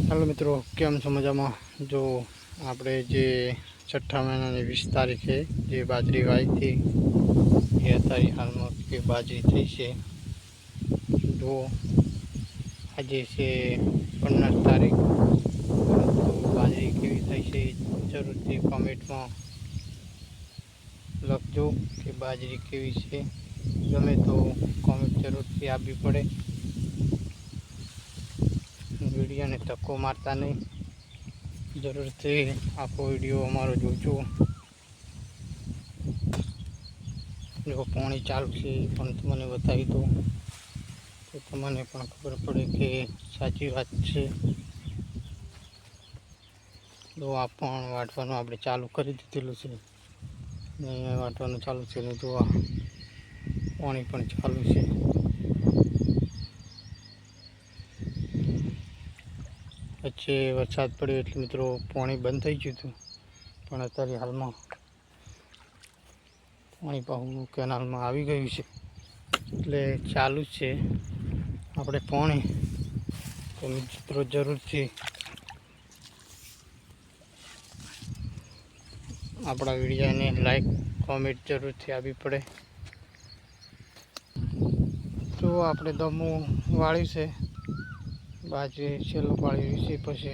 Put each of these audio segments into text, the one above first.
Hello मित्रों, केम छो मजामां। जो આપણે જે છઠ્ઠા મહિનાની 20 તારીખે જે બાજરી વાવી હતી એ અત્યારે હાલમાં કે બાજરી થઈ છે। જો આજે છે 15 તારીખ, તો બાજરી કેવી થઈ છે જરૂરથી કોમેન્ટમાં લખજો કે બાજરી કેવી છે। ગમે તો કોમેન્ટ જરૂરથી આપવી પડે। वीडियो ने धक्को मारता नहीं, जरूर से आखो वीडियो अमरो जोजो। जो पानी चालू से पण तमने बतावी दो तो तमने पण खबर पड़े कि साची बात है। तो आप वाटवानुं आपणे चालू करी दीधेलुं छे ने वाटवानुं चालू छे ने जो पानी पण चालू छे। वच्चे वरसाद पड़्यो एटले मित्रों पाणी बंद थई गयुं हतुं, पण अत्यारे हालमां पाणी पाछुं केनालमां आवी गयुं छे एटले चालू ज छे आपणे पाणी। तो मित्रों जरूरथी आपणा विडियोने लाइक कॉमेंट जरूरथी आपवी पड़े। तो आपणे दमो वाळ्युं छे, बाजरी छेल्लो पाळी वीसी पछी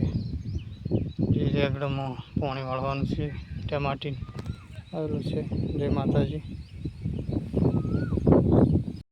जे रेगड़ामां पाणी वाळवानुं छे टमाटी आवेલું છે। जय माताजी।